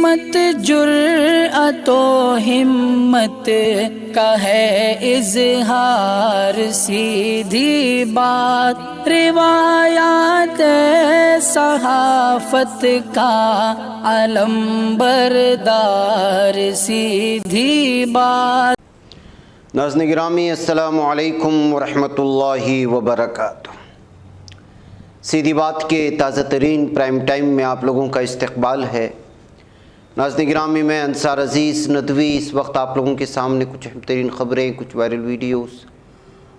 عصمت جرأت و ہمت کا ہے اظہار، سیدھی بات روایات صحافت کا علم بردار، سیدھی بات۔ ناظرین گرامی السلام علیکم ورحمۃ اللہ وبرکاتہ۔ سیدھی بات کے تازہ ترین پرائم ٹائم میں آپ لوگوں کا استقبال ہے۔ ناظرین گرامی، میں انصار عزیز ندوی اس وقت آپ لوگوں کے سامنے کچھ اہم ترین خبریں، کچھ وائرل ویڈیوز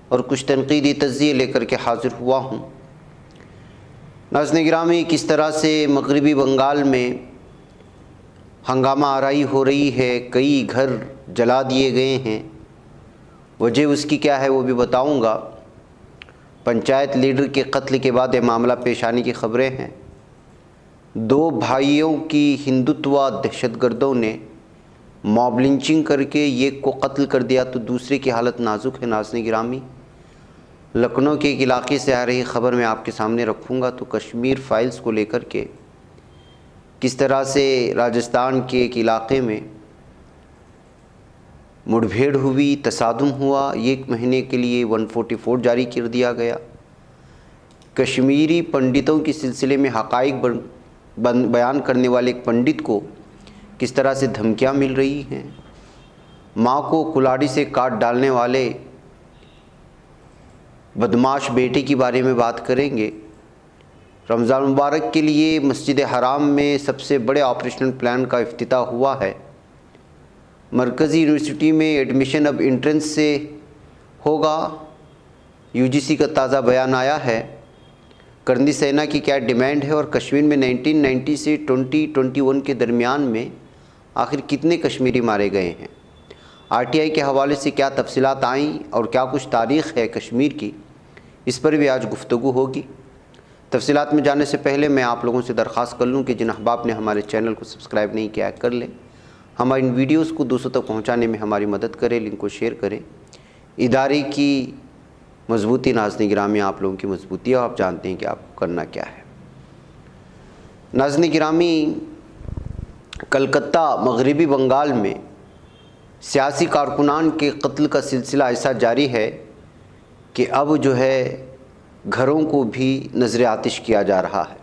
اور کچھ تنقیدی تجزیے لے کر کے حاضر ہوا ہوں۔ ناظرین گرامی، کس طرح سے مغربی بنگال میں ہنگامہ آرائی ہو رہی ہے، کئی گھر جلا دیے گئے ہیں، وجہ اس کی کیا ہے وہ بھی بتاؤں گا۔ پنچایت لیڈر کے قتل کے بعد یہ معاملہ پیش آنے کی خبریں ہیں۔ دو بھائیوں کی ہندوتوا دہشت گردوں نے موب لنچنگ کر کے ایک کو قتل کر دیا تو دوسرے کی حالت نازک ہے۔ ناظرین گرامی، لکھنؤ کے ایک علاقے سے آ رہی خبر میں آپ کے سامنے رکھوں گا تو کشمیر فائلز کو لے کر کے کس طرح سے راجستھان کے ایک علاقے میں مڑ بھیڑ ہوئی، تصادم ہوا، 1 مہینے کے لیے 144 جاری کر دیا گیا۔ کشمیری پنڈتوں کے سلسلے میں حقائق بیان کرنے والے ایک پنڈت کو کس طرح سے دھمکیاں مل رہی ہیں۔ ماں کو کلاڑی سے کاٹ ڈالنے والے بدماش بیٹے کے بارے میں بات کریں گے۔ رمضان مبارک کے لیے مسجد حرام میں سب سے بڑے آپریشنل پلان کا افتتاح ہوا ہے۔ مرکزی یونیورسٹی میں ایڈمیشن اب انٹرنس سے ہوگا، UGC کا تازہ بیان آیا ہے۔ کرنی سینا کی کیا ڈیمانڈ ہے اور کشمیر میں 1990 سے 2021 کے درمیان میں آخر کتنے کشمیری مارے گئے ہیں۔ RTI کے حوالے سے کیا تفصیلات آئیں اور کیا کچھ تاریخ ہے کشمیر کی، اس پر بھی آج گفتگو ہوگی۔ تفصیلات میں جانے سے پہلے میں آپ لوگوں سے درخواست کر لوں کہ جن احباب نے ہمارے چینل کو سبسکرائب نہیں کیا کر لیں، ہماری ان ویڈیوز کو دوسروں تک پہنچانے میں ہماری مدد کریں، لنک کو شیئر کریں۔ ادارے کی مضبوطی، ناظرین گرامی، آپ لوگوں کی مضبوطی ہے، آپ جانتے ہیں کہ آپ کو کرنا کیا ہے۔ ناظرین گرامی، کلکتہ مغربی بنگال میں سیاسی کارکنان کے قتل کا سلسلہ ایسا جاری ہے کہ اب جو ہے گھروں کو بھی نذر آتش کیا جا رہا ہے۔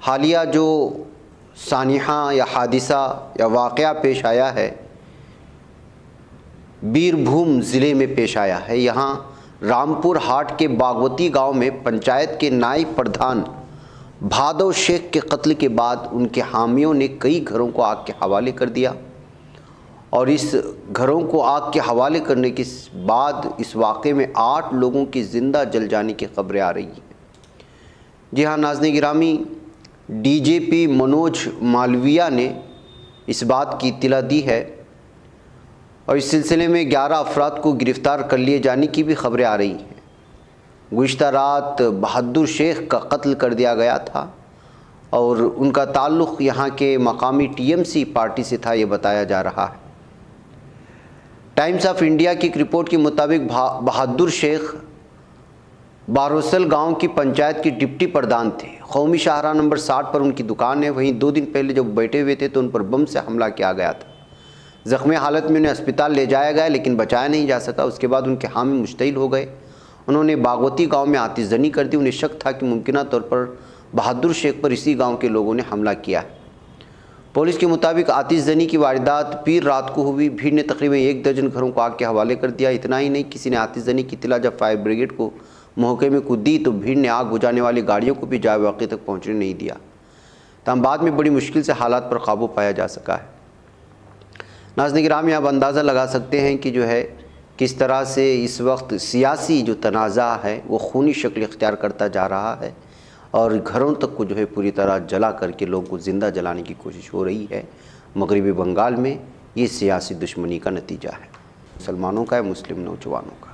حالیہ جو سانحہ یا حادثہ یا واقعہ پیش آیا ہے، بیربھوم ضلع میں پیش آیا ہے۔ یہاں رامپور ہاٹ کے باگوتی گاؤں میں پنچایت کے نائب پردھان بھادو شیخ کے قتل کے بعد ان کے حامیوں نے کئی گھروں کو آگ کے حوالے کر دیا، اور اس گھروں کو آگ کے حوالے کرنے کے بعد اس واقعے میں 8 لوگوں کی زندہ جل جانے کی خبریں آ رہی ہیں۔ جی ہاں ناظرین گرامی، DGP منوج مالویہ نے اس بات کی اطلاع دی ہے اور اس سلسلے میں 11 افراد کو گرفتار کر لیے جانے کی بھی خبریں آ رہی ہیں۔ گزشتہ رات بہادر شیخ کا قتل کر دیا گیا تھا اور ان کا تعلق یہاں کے مقامی TMC پارٹی سے تھا، یہ بتایا جا رہا ہے۔ ٹائمز آف انڈیا کی ایک رپورٹ کے مطابق بہادر شیخ باروسل گاؤں کی پنچایت کے ڈپٹی پردھان تھے۔ قومی شاہراہ نمبر 60 پر ان کی دکان ہے۔ وہیں 2 دن پہلے جب بیٹھے ہوئے تھے تو ان پر بم سے حملہ کیا گیا تھا۔ زخمی حالت میں انہیں اسپتال لے جایا گیا لیکن بچایا نہیں جا سکا۔ اس کے بعد ان کے حامی مشتعل ہو گئے، انہوں نے باگوتی گاؤں میں آتش زنی کر دی۔ انہیں شک تھا کہ ممکنہ طور پر بہادر شیخ پر اسی گاؤں کے لوگوں نے حملہ کیا ہے۔ پولیس کے مطابق آتش زنی کی واردات پیر رات کو ہوئی۔ بھیڑ نے تقریباً 1 درجن گھروں کو آگ کے حوالے کر دیا۔ اتنا ہی نہیں، کسی نے آتش زنی کی اطلاع جب فائر بریگیڈ کو موقع میں کو دی تو بھیڑ نے آگ بجھانے والی گاڑیوں کو بھی جائے موقع تک پہنچنے نہیں دیا، تاہم بعد میں بڑی مشکل سے حالات پر قابو پایا جا سکا ہے۔ ناظرین گرامی، آپ اندازہ لگا سکتے ہیں کہ جو ہے کس طرح سے اس وقت سیاسی جو تنازع ہے وہ خونی شکل اختیار کرتا جا رہا ہے اور گھروں تک کو جو ہے پوری طرح جلا کر کے لوگوں کو زندہ جلانے کی کوشش ہو رہی ہے۔ مغربی بنگال میں یہ سیاسی دشمنی کا نتیجہ ہے، مسلمانوں کا ہے، مسلم نوجوانوں کا۔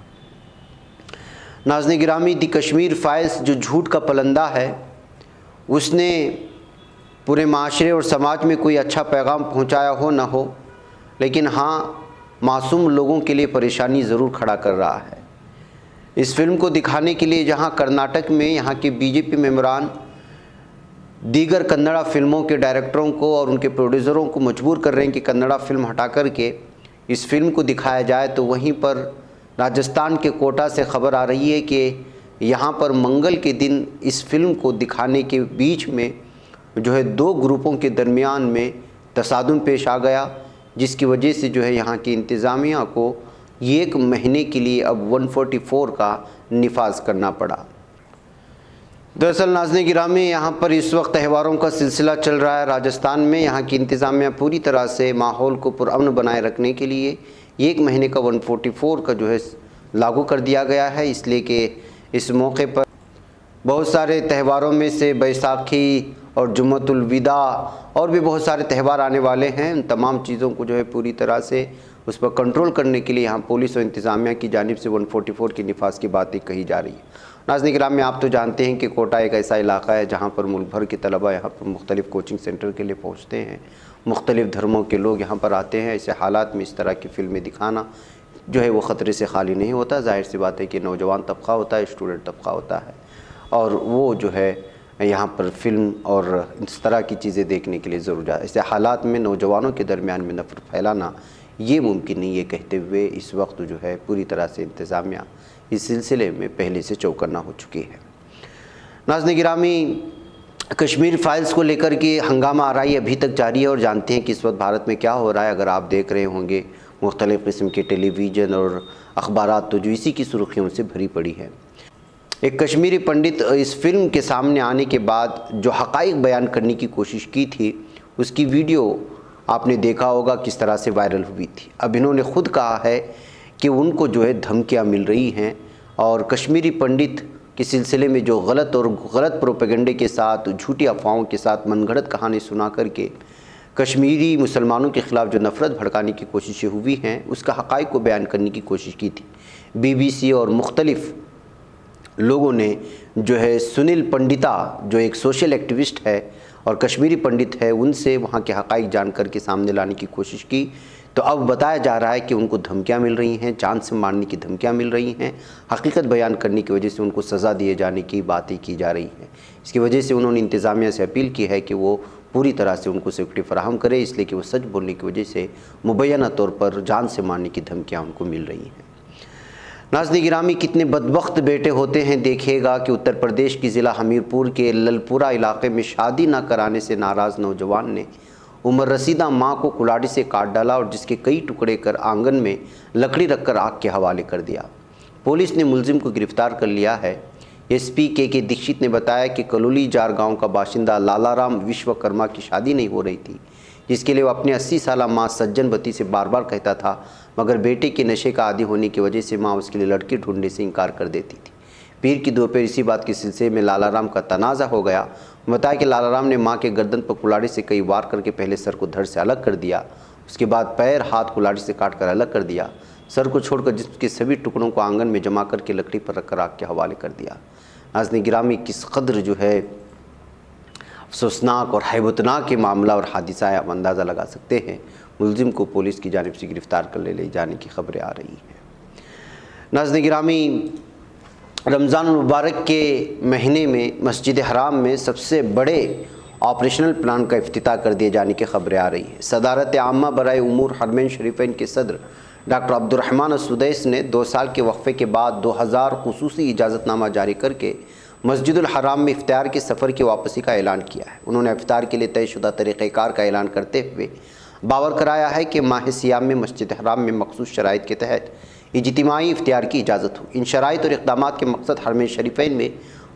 ناظرین گرامی، دی کشمیر فائلز جو جھوٹ کا پلندہ ہے، اس نے پورے معاشرے اور سماج میں کوئی اچھا پیغام پہنچایا ہو نہ ہو، لیکن ہاں معصوم لوگوں کے لیے پریشانی ضرور کھڑا کر رہا ہے۔ اس فلم کو دکھانے کے لیے جہاں کرناٹک میں یہاں کے BJP ممبران دیگر کنڑا فلموں کے ڈائریکٹروں کو اور ان کے پروڈیوسروں کو مجبور کر رہے ہیں کہ کنڑا فلم ہٹا کر کے اس فلم کو دکھایا جائے، تو وہیں پر راجستھان کے کوٹا سے خبر آ رہی ہے کہ یہاں پر منگل کے دن اس فلم کو دکھانے کے بیچ میں جو ہے دو گروپوں کے درمیان میں تصادم پیش آ گیا، جس کی وجہ سے جو ہے یہاں کی انتظامیہ کو 1 مہینے کے لیے اب 144 کا نفاذ کرنا پڑا۔ دراصل ناظرین گرامی، یہاں پر اس وقت تہواروں کا سلسلہ چل رہا ہے راجستھان میں۔ یہاں کی انتظامیہ پوری طرح سے ماحول کو پرامن بنائے رکھنے کے لیے 1 مہینے کا 144 کا جو ہے لاگو کر دیا گیا ہے، اس لیے کہ اس موقع پر بہت سارے تہواروں میں سے بیساکھی اور جمعۃ الوداع اور بھی بہت سارے تہوار آنے والے ہیں۔ ان تمام چیزوں کو جو ہے پوری طرح سے اس پر کنٹرول کرنے کے لیے یہاں پولیس اور انتظامیہ کی جانب سے 144 کے نفاذ کی باتیں کہی جا رہی ہے۔ ناظرین کرام، آپ تو جانتے ہیں کہ کوٹا ایک ایسا علاقہ ہے جہاں پر ملک بھر کے طلباء یہاں پر مختلف کوچنگ سینٹر کے لیے پہنچتے ہیں، مختلف دھرموں کے لوگ یہاں پر آتے ہیں۔ ایسے حالات میں اس طرح کی فلمیں دکھانا جو ہے وہ خطرے سے خالی نہیں ہوتا۔ ظاہر سی بات ہے کہ نوجوان طبقہ ہوتا ہے، اسٹوڈنٹ طبقہ ہوتا ہے، اور وہ جو ہے یہاں پر فلم اور اس طرح کی چیزیں دیکھنے کے لیے ضرور جاتا ہے۔ ایسے حالات میں نوجوانوں کے درمیان میں نفرت پھیلانا یہ ممکن نہیں ہے، کہتے ہوئے اس وقت جو ہے پوری طرح سے انتظامیہ اس سلسلے میں پہلے سے چوکنا ہو چکی ہے۔ ناظرین گرامی، کشمیر فائلز کو لے کر کے ہنگامہ آرائی ابھی تک جاری ہے، اور جانتے ہیں کہ اس وقت بھارت میں کیا ہو رہا ہے۔ اگر آپ دیکھ رہے ہوں گے مختلف قسم کے ٹیلی ویژن اور اخبارات تو جو اسی کی سرخیوں سے بھری پڑی ہے۔ ایک کشمیری پنڈت اس فلم کے سامنے آنے کے بعد جو حقائق بیان کرنے کی کوشش کی تھی، اس کی ویڈیو آپ نے دیکھا ہوگا کس طرح سے وائرل ہوئی تھی۔ اب انہوں نے خود کہا ہے کہ ان کو جو ہے دھمکیاں مل رہی ہیں، اور کشمیری پنڈت کے سلسلے میں جو غلط پروپیگنڈے کے ساتھ، جھوٹی افواہوں کے ساتھ من گھڑت کہانی سنا کر کے کشمیری مسلمانوں کے خلاف جو نفرت بھڑکانے کی کوششیں ہوئی ہیں، اس کا حقائق کو بیان کرنے کی کوشش کی تھی۔ BBC اور مختلف لوگوں نے جو ہے سنیل پنڈتا، جو ایک سوشل ایکٹیوسٹ ہے اور کشمیری پنڈت ہے، ان سے وہاں کے حقائق جان کر کے سامنے لانے کی کوشش کی، تو اب بتایا جا رہا ہے کہ ان کو دھمکیاں مل رہی ہیں، جان سے مارنے کی دھمکیاں مل رہی ہیں، حقیقت بیان کرنے کی وجہ سے ان کو سزا دیے جانے کی باتیں کی جا رہی ہیں۔ اس کی وجہ سے انہوں نے انتظامیہ سے اپیل کی ہے کہ وہ پوری طرح سے ان کو سیکورٹی فراہم کرے، اس لیے کہ وہ سچ بولنے کی وجہ سے مبینہ طور پر جان سے مارنے کی دھمکیاں ان کو مل رہی ہیں۔ ناظرین گرامی، کتنے بدبخت بیٹے ہوتے ہیں، دیکھیے گا کہ اتر پردیش کی ضلع ہمیرپور کے للپورہ علاقے میں شادی نہ کرانے سے ناراض نوجوان نے عمر رسیدہ ماں کو کلاڑی سے کاٹ ڈالا اور جس کے کئی ٹکڑے کر آنگن میں لکڑی رکھ کر آگ کے حوالے کر دیا۔ پولیس نے ملزم کو گرفتار کر لیا ہے۔ SP کے دکشت نے بتایا کہ کلولی جار گاؤں کا باشندہ لالا رام وشوکرما کی شادی نہیں ہو رہی تھی، جس کے لیے وہ اپنے 80 سالہ ماں سجن بتی سے بار بار کہتا تھا، مگر بیٹے کے نشے کا عادی ہونے کی وجہ سے ماں اس کے لیے لڑکی ڈھونڈنے سے انکار کر دیتی تھی۔ پیر کی دوپہر اسی بات کے سلسلے میں لالا رام کا تنازع ہو گیا۔ بتایا کہ لالا رام نے ماں کے گردن پر کلاڑی سے کئی وار کر کے پہلے سر کو دھڑ سے الگ کر دیا، اس کے بعد پیر ہاتھ کلاڑی سے کاٹ کر الگ کر دیا، سر کو چھوڑ کر جسم کے سبھی ٹکڑوں کو آنگن میں جمع کر کے لکڑی پر رکھ کر آگ کے حوالے کر دیا۔ ناظرین گرامی، کس قدر جو ہے افسوسناک اور ہیبتناک یہ معاملہ اور حادثہ ہے، آپ اندازہ لگا سکتے ہیں۔ ملزم کو پولیس کی جانب سے گرفتار کر لے جانے کی خبریں آ رہی ہیں۔ ناظرین گرامی، رمضان المبارک کے مہینے میں مسجد حرام میں سب سے بڑے آپریشنل پلان کا افتتاح کر دیے جانے کی خبریں آ رہی ہیں۔ صدارت عامہ برائے امور حرمین شریفین کے صدر ڈاکٹر عبد الرحمن السدیس نے 2 سال کے وقفے کے بعد 2000 خصوصی اجازت نامہ جاری کر کے مسجد الحرام میں افطار کے سفر کی واپسی کا اعلان کیا ہے۔ انہوں نے افطار کے لیے طے شدہ طریقہ کار کا اعلان کرتے ہوئے باور کرایا ہے کہ ماہ سیام میں مسجد حرام میں مخصوص شرائط کے تحت اجتماعی افطار کی اجازت ہو۔ ان شرائط اور اقدامات کے مقصد حرمین شریفین میں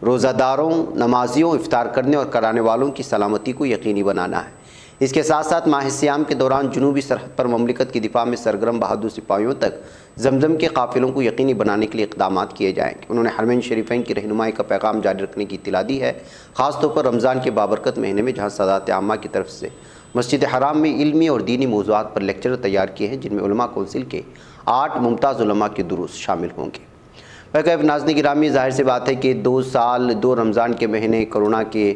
روزہ داروں، نمازیوں، افطار کرنے اور کرانے والوں کی سلامتی کو یقینی بنانا ہے۔ اس کے ساتھ ساتھ ماہ سیام کے دوران جنوبی سرحد پر مملکت کی دفاع میں سرگرم بہادر سپاہیوں تک زمزم کے قافلوں کو یقینی بنانے کے لیے اقدامات کیے جائیں گے۔ انہوں نے حرمین شریفین کی رہنمائی کا پیغام جاری رکھنے کی اطلاع دی ہے، خاص طور پر رمضان کے بابرکت مہینے میں، جہاں صدارت عامہ کی طرف سے مسجد حرام میں علمی اور دینی موضوعات پر لیکچر تیار کیے ہیں، جن میں علماء کونسل کے 8 ممتاز علماء کے دروس شامل ہوں گے۔ ناظرین گرامی، ظاہر سی بات ہے کہ 2 سال 2 رمضان کے مہینے کورونا کے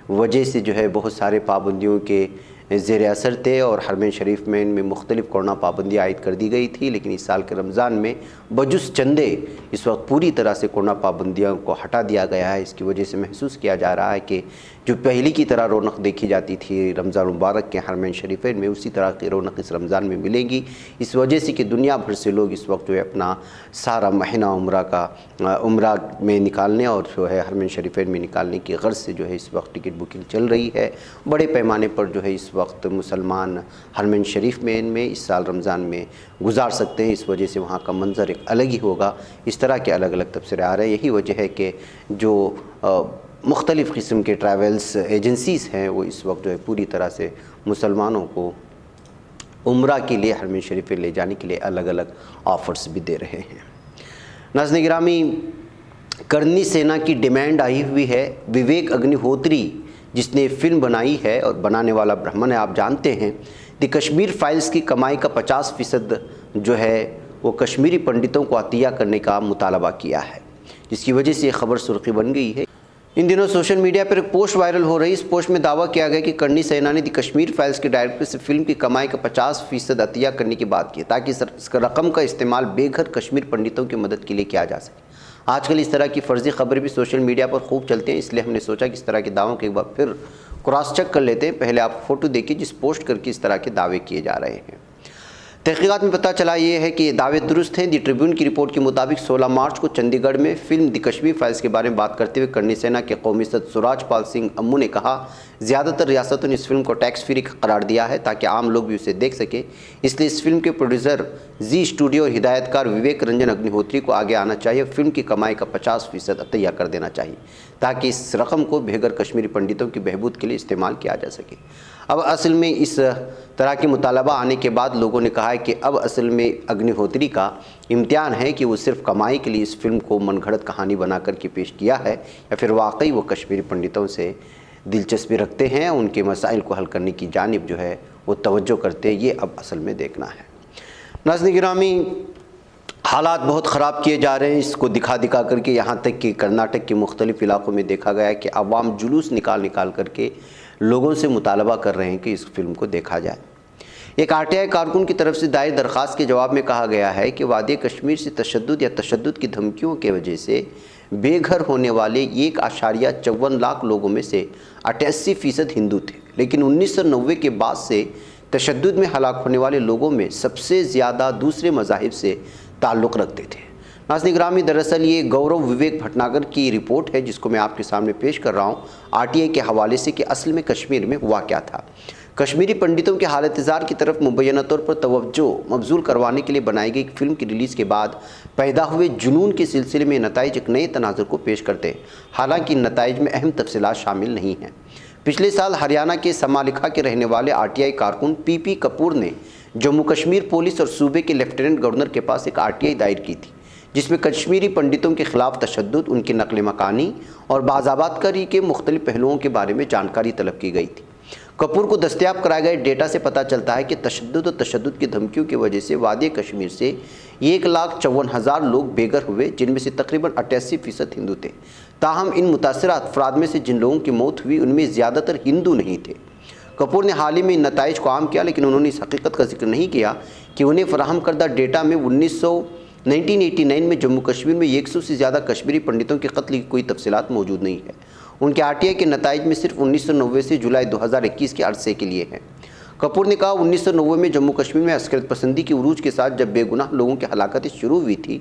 وجہ سے جو ہے بہت سارے پابندیوں کے زیر اثر تھے اور حرمین شریف میں ان میں مختلف کورونا پابندیاں عائد کر دی گئی تھی، لیکن اس سال کے رمضان میں بجز چندے اس وقت پوری طرح سے کورونا پابندیاں کو ہٹا دیا گیا ہے۔ اس کی وجہ سے محسوس کیا جا رہا ہے کہ جو پہلی کی طرح رونق دیکھی جاتی تھی رمضان مبارک کے حرمین شریفین میں، اسی طرح کی رونق اس رمضان میں ملے گی، اس وجہ سے کہ دنیا بھر سے لوگ اس وقت جو ہے اپنا سارا مہینہ عمرہ میں نکالنے اور جو ہے حرمین شریفین میں نکالنے کی غرض سے جو ہے اس وقت ٹکٹ بکنگ چل رہی ہے۔ بڑے پیمانے پر جو ہے اس وقت مسلمان حرمین شریف میں اس سال رمضان میں گزار سکتے ہیں، اس وجہ سے وہاں کا منظر ایک الگ ہی ہوگا۔ اس طرح کے الگ الگ تبصرے آ رہے ہیں۔ یہی وجہ ہے کہ جو مختلف قسم کے ٹریولز ایجنسیز ہیں وہ اس وقت جو ہے پوری طرح سے مسلمانوں کو عمرہ کے لیے حرمین شریف لے جانے کے لیے الگ الگ آفرز بھی دے رہے ہیں۔ ناظرین گرامی، کرنی سینا کی ڈیمانڈ آئی ہوئی ہے۔ وویک اگنی ہوتری جس نے فلم بنائی ہے اور بنانے والا برہمن ہے، آپ جانتے ہیں، دی کشمیر فائلز کی کمائی کا 50% جو ہے وہ کشمیری پنڈتوں کو عطیہ کرنے کا مطالبہ کیا ہے، جس کی وجہ سے یہ خبر سرخی بن گئی ہے۔ ان دنوں سوشل میڈیا پر ایک پوسٹ وائرل ہو رہی ہے۔ اس پوسٹ میں دعویٰ کیا گیا کہ کرنی سینا نے دی کشمیر فائلز کے ڈائریکٹر سے فلم کی کمائی کا 50% عطیہ کرنے کی بات کی تاکہ اس رقم کا استعمال بے گھر کشمیر پنڈتوں کی مدد کے لیے کیا جا سکے۔ آج کل اس طرح کی فرضی خبریں بھی سوشل میڈیا پر خوب چلتے ہیں، اس لیے ہم نے سوچا کہ اس طرح کے دعووں کے ایک بار پھر کراس چیک کر لیتے ہیں۔ پہلے آپ فوٹو دیکھیے جس پوسٹ کر کے اس طرح کے دعوے کیے جا رہے ہیں۔ تحقیقات میں پتہ چلا یہ ہے کہ یہ دعوے درست ہیں۔ دی ٹریبیون کی رپورٹ کے مطابق 16 مارچ کو چندی گڑھ میں فلم دی کشمیر فائلز کے بارے میں بات کرتے ہوئے کرنی سینا کے قومی صدر سوراج پال سنگھ امو نے کہا، زیادہ تر ریاستوں نے اس فلم کو ٹیکس فری قرار دیا ہے تاکہ عام لوگ بھی اسے دیکھ سکیں، اس لیے اس فلم کے پروڈیوسر زی اسٹوڈیو اور ہدایت کار وویک رنجن اگنی ہوتری کو آگے آنا چاہیے اور فلم کی کمائی کا 50% عطیہ کر دینا چاہیے تاکہ اس رقم کو بے گھر کشمیری پنڈتوں کی بہبود کے لیے استعمال کیا جا سکے۔ اب اصل میں اس طرح کے مطالبہ آنے کے بعد لوگوں نے کہا ہے کہ اب اصل میں اگنی ہوتری کا امتحان ہے کہ وہ صرف کمائی کے لیے اس فلم کو من گھڑت کہانی بنا کر کے پیش کیا ہے یا پھر واقعی وہ کشمیری پنڈتوں سے دلچسپی رکھتے ہیں، ان کے مسائل کو حل کرنے کی جانب جو ہے وہ توجہ کرتے ہیں۔ یہ اب اصل میں دیکھنا ہے۔ ناظرین گرامی، حالات بہت خراب کیے جا رہے ہیں، اس کو دکھا کر کے یہاں تک کہ کرناٹک کے مختلف علاقوں میں دیکھا گیا ہے کہ عوام جلوس نکال کر کے لوگوں سے مطالبہ کر رہے ہیں کہ اس فلم کو دیکھا جائے۔ ایک RTI کارکن کی طرف سے دائر درخواست کے جواب میں کہا گیا ہے کہ وادی کشمیر سے تشدد کی دھمکیوں کی وجہ سے بے گھر ہونے والے 1.54 لاکھ لوگوں میں سے 88% ہندو تھے، لیکن 1990 کے بعد سے تشدد میں ہلاک ہونے والے لوگوں میں سب سے زیادہ دوسرے مذاہب سے تعلق رکھتے تھے۔ ناظرین گرامی، دراصل یہ گورو وویک بھٹناگر کی رپورٹ ہے جس کو میں آپ کے سامنے پیش کر رہا ہوں RTI کے حوالے سے کہ اصل میں کشمیر میں ہوا کیا تھا۔ کشمیری پنڈتوں کے حالت زار کی طرف مبینہ طور پر توجہ مبذول کروانے کے لیے بنائی گئی ایک فلم کی ریلیز کے بعد پیدا ہوئے جنون کے سلسلے میں نتائج ایک نئے تناظر کو پیش کرتے ہیں، حالانکہ ان نتائج میں اہم تفصیلات شامل نہیں ہیں۔ پچھلے سال ہریانہ کے سمالکھا کے رہنے والے RTI کارکن پی کپور نے جموں کشمیر پولیس اور صوبے کے لیفٹیننٹ گورنر کے پاس ایک RTI دائر کی تھی جس میں کشمیری پنڈتوں کے خلاف تشدد، ان کی نقل مکانی اور بازآباد کاری کے مختلف پہلوؤں کے بارے میں جانکاری طلب کی گئی تھی۔ کپور کو دستیاب کرائے گئے ڈیٹا سے پتہ چلتا ہے کہ تشدد کی دھمکیوں کی وجہ سے وادی کشمیر سے 1,54,000 لوگ بے گھر ہوئے، جن میں سے تقریباً 88% ہندو تھے۔ تاہم ان متاثرہ افراد میں سے جن لوگوں کی موت ہوئی ان میں زیادہ تر ہندو نہیں تھے۔ کپور نے حال ہی میں ان نتائج کو عام کیا، لیکن انہوں نے اس حقیقت کا ذکر نہیں کیا کہ انہیں فراہم کردہ ڈیٹا میں 1989 میں جموں کشمیر میں 100 سے زیادہ کشمیری پنڈتوں کے قتل کی کوئی تفصیلات موجود نہیں ہے۔ ان کے RTI کے نتائج میں صرف 1990 سے جولائی 2021 کے عرصے کے لیے ہیں۔ کپور نے کہا، 1990 میں جموں کشمیر میں عسکریت پسندی کی عروج کے ساتھ جب بے گناہ لوگوں کی ہلاکتیں شروع ہوئی تھی،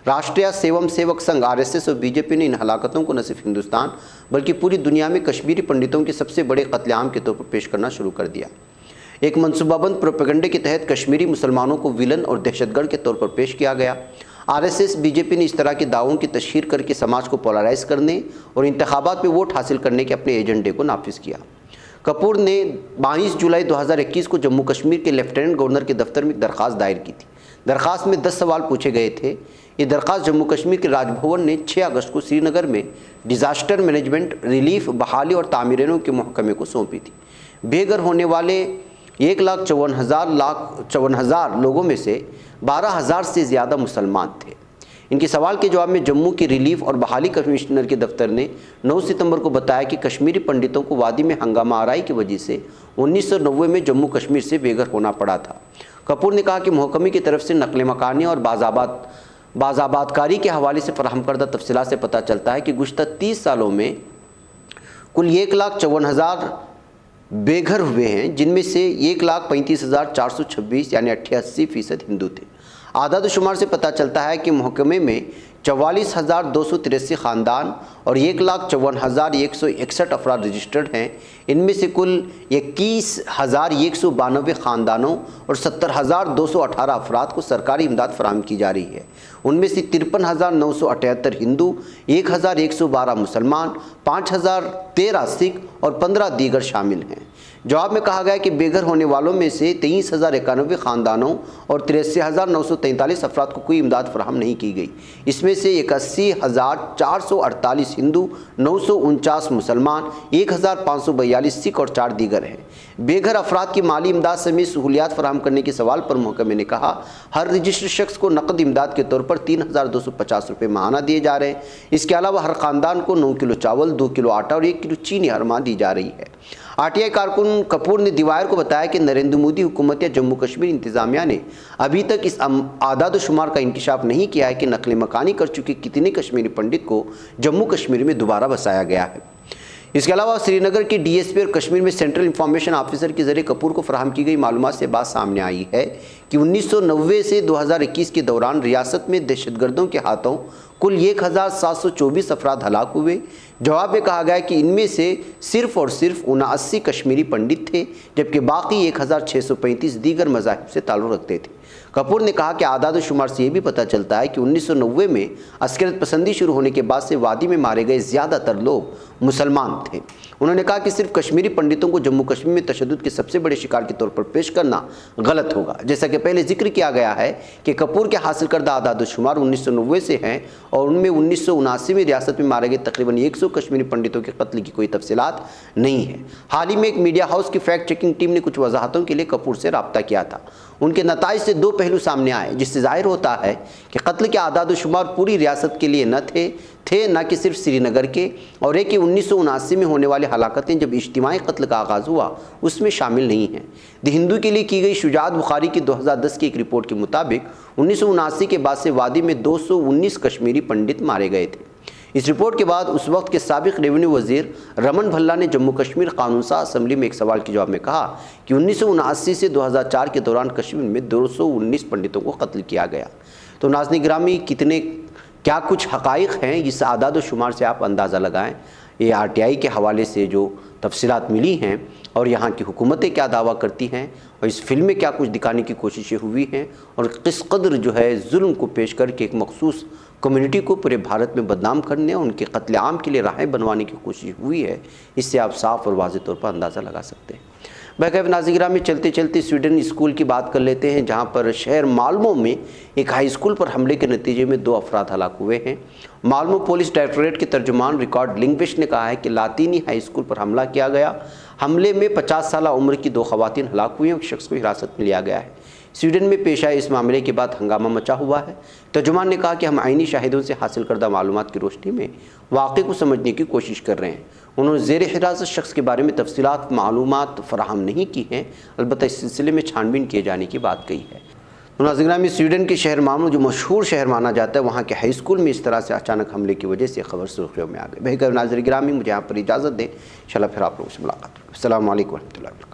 راشٹریہ سیوم سیوک سنگھ RSS اور BJP نے ان ہلاکتوں کو نہ صرف ہندوستان بلکہ پوری دنیا میں کشمیری پنڈتوں کے سب سے بڑے قتل عام کے طور پر پیش کرنا شروع کر دیا۔ ایک منصوبہ بند پروپیگنڈے کے تحت کشمیری مسلمانوں کو ویلن اور دہشت گرد کے طور پر پیش کیا گیا۔ RSS BJP نے اس طرح کے دعووں کی تشہیر کر کے سماج کو پولرائز کرنے اور انتخابات میں ووٹ حاصل کرنے کے اپنے ایجنڈے کو نافذ کیا۔ کپور نے 22 جولائی 2021 کو جموں کشمیر کے لیفٹیننٹ گورنر کے دفتر میں ایک درخواست دائر کی تھی۔ درخواست میں 10 سوال پوچھے گئے تھے۔ یہ درخواست جموں کشمیر کے راج بھون نے 6 اگست کو سری نگر میں ڈیزاسٹر مینجمنٹ، ریلیف، بحالی اور تعمیروں کے محکمے کو سونپی تھی۔ بے گھر ہونے والے 1,54,000 لوگوں میں سے 12,000 سے زیادہ مسلمان تھے۔ ان کے سوال کے جواب میں جموں کے ریلیف اور بحالی کمشنر کے دفتر نے 9 ستمبر کو بتایا کہ کشمیری پنڈتوں کو وادی میں ہنگامہ آرائی کی وجہ سے 1990 میں جموں کشمیر سے بے گھر ہونا پڑا تھا۔ کپور نے کہا کہ محکمے کی طرف سے نقل مکانی اور بازآبادکاری کے حوالے سے فراہم کردہ تفصیلات سے پتہ چلتا ہے کہ گزشتہ 30 سالوں میں کل 1,54,000 بے گھر ہوئے ہیں، جن میں سے 1,35,426 یعنی 88% ہندو تھے۔ اعداد و شمار سے پتہ چلتا ہے کہ محکمے میں 44,283 خاندان اور 1,54,161 افراد رجسٹرڈ ہیں۔ ان میں سے کل 21,192 خاندانوں اور 70,218 افراد کو سرکاری امداد فراہم کی جا رہی ہے۔ ان میں سے 53,978 ہندو، 1,112 مسلمان، 5,013 سکھ اور 15 دیگر شامل ہیں۔ جواب میں کہا گیا کہ بے گھر ہونے والوں میں سے 23,091 خاندانوں اور 83,943 افراد کو کوئی امداد فراہم نہیں کی گئی۔ اس میں سے 81,448 ہندو، 949 مسلمان، 1,542 سکھ اور 4 دیگر ہیں۔ بے گھر افراد کی مالی امداد سمیت سہولیات فراہم کرنے کے سوال پر محکمے نے کہا ہر رجسٹرڈ شخص کو نقد امداد کے طور پر 3,250 روپے ماہانہ دیے جا رہے ہیں۔ اس کے علاوہ ہر خاندان کو 9 کلو چاول، 2 کلو آٹا اور 1 کلو چینی ہر ماہ دی جا رہی ہے۔ RTI کارکن کپور نے دی وائر کو بتایا کہ نریندر مودی حکومت یا جموں کشمیر انتظامیہ نے ابھی تک اس اعداد و شمار کا انکشاف نہیں کیا ہے کہ نقل مکانی کر چکے کتنے کشمیری پنڈت کو جموں کشمیر میں دوبارہ بسایا گیا ہے۔ اس کے علاوہ سری نگر کے DSP اور کشمیر میں سینٹرل انفارمیشن آفیسر کے ذریعے کپور کو فراہم کی گئی معلومات سے بات سامنے آئی ہے کہ 1990 سے 2021 کے دوران ریاست میں دہشت گردوں کے ہاتھوں کل 1,724 افراد ہلاک ہوئے۔ جواب میں کہا گیا کہ ان میں سے صرف اور صرف 79 کشمیری پنڈت تھے، جبکہ باقی 1,635 دیگر مذاہب سے تعلق رکھتے تھے۔ کپور نے کہا کہ اعداد و شمار سے یہ بھی پتہ چلتا ہے کہ 1990 میں عسکریت پسندی شروع ہونے کے بعد سے وادی میں مارے گئے زیادہ تر لوگ مسلمان تھے۔ انہوں نے کہا کہ صرف کشمیری پنڈتوں کو جموں کشمیر میں تشدد کے سب سے بڑے شکار کے طور پر پیش کرنا غلط ہوگا۔ جیسا کہ پہلے ذکر کیا گیا ہے کہ کپور کے حاصل کردہ اعداد و شمار 1990 سے ہیں اور ان میں 1979 میں ریاست میں مارے گئے تقریباً 100 کشمیری پنڈتوں کے قتل کی کوئی تفصیلات نہیں ہے۔ حال ہی میں ایک میڈیا ہاؤس کی فیکٹ چیکنگ ٹیم نے کچھ وضاحتوں کے لیے کپور سے رابطہ کیا تھا۔ ان کے نتائج سے 2 پہلو سامنے آئے، جس سے ظاہر ہوتا ہے کہ قتل کے اعداد و شمار پوری ریاست کے لیے نہ کہ صرف سری نگر کے، اور ایک کہ 1979 میں ہونے والی ہلاکتیں جب اجتماعی قتل کا آغاز ہوا اس میں شامل نہیں ہیں۔ دی ہندو کے لیے کی گئی شجاعت بخاری کی 2010 کی ایک رپورٹ کے مطابق 1979 کے بعد سے وادی میں 219 کشمیری پنڈت مارے گئے تھے۔ اس رپورٹ کے بعد اس وقت کے سابق ریونیو وزیر رمن بھلا نے جموں کشمیر قانون ساز اسمبلی میں ایک سوال کے جواب میں کہا کہ 1979 سے 2004 کے دوران کشمیر میں 219 پنڈتوں کو قتل کیا گیا۔ تو ناظرین گرامی، کیا کچھ حقائق ہیں، اس اعداد و شمار سے آپ اندازہ لگائیں۔ یہ RTI کے حوالے سے جو تفصیلات ملی ہیں اور یہاں کی حکومتیں کیا دعویٰ کرتی ہیں اور اس فلم میں کیا کچھ دکھانے کی کوششیں ہوئی ہیں اور کس قدر جو ہے ظلم کو پیش کر کے ایک مخصوص کمیونٹی کو پورے بھارت میں بدنام کرنے اور ان کے قتل عام کے لیے راہیں بنوانے کی کوشش ہوئی ہے، اس سے آپ صاف اور واضح طور پر اندازہ لگا سکتے ہیں۔ بہرکیف ناظرین گرامی، چلتے چلتے سویڈن اسکول کی بات کر لیتے ہیں، جہاں پر شہر مالمو میں ایک ہائی اسکول پر حملے کے نتیجے میں 2 افراد ہلاک ہوئے ہیں۔ مالمو پولیس ڈائریکٹوریٹ کے ترجمان ریکارڈ لنگویش نے کہا ہے کہ لاطینی ہائی اسکول پر حملہ کیا گیا۔ حملے میں 50 سالہ عمر کی 2 خواتین ہلاک ہوئی ہیں اور ایک شخص کو حراست میں لیا گیا ہے۔ سویڈن میں پیش آئے اس معاملے کے بعد ہنگامہ مچا ہوا ہے۔ ترجمان نے کہا کہ ہم عینی شاہدوں سے حاصل کردہ معلومات کی روشنی میں واقعے کو سمجھنے کی کوشش کر رہے ہیں۔ انہوں نے زیر حراست شخص کے بارے میں تفصیلات معلومات فراہم نہیں کی ہیں، البتہ اس سلسلے میں چھان بین کیے جانے کی بات کہی ہے۔ ناظرین گرامی، سویڈن کے شہر مالمو جو مشہور شہر مانا جاتا ہے، وہاں کے ہائی اسکول میں اس طرح سے اچانک حملے کی وجہ سے خبر سرخیوں میں آ گئی۔ بہرکیف ناظرین گرامی، مجھے یہاں پر اجازت دیں، انشاءاللہ پھر آپ لوگوں سے ملاقات ہوگی۔ السلام علیکم ورحمۃ اللہ وبرکاتہ۔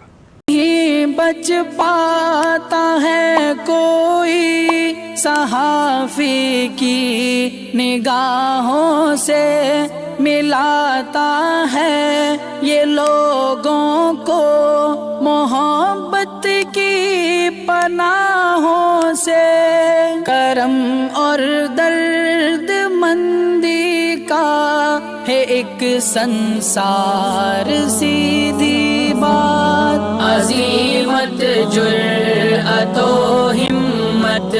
بچ پاتا ہے کوئی صحافی کی نگاہوں سے، ملاتا ہے یہ لوگوں کو محبت کی پناہوں سے، کرم اور درد مندی کا ہے ایک سنسار، سیدھی بات، عزیمت جرأت و ہمت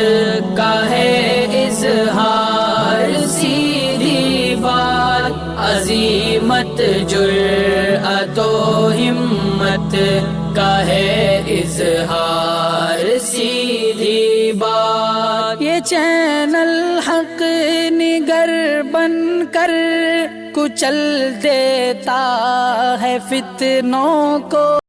کا ہے اظہار، سیدھی بات، عزیمت جرأت و ہمت کا ہے اظہار، سیدھی بات۔ یہ چینل حق بن کر کچل دیتا ہے فتنوں کو.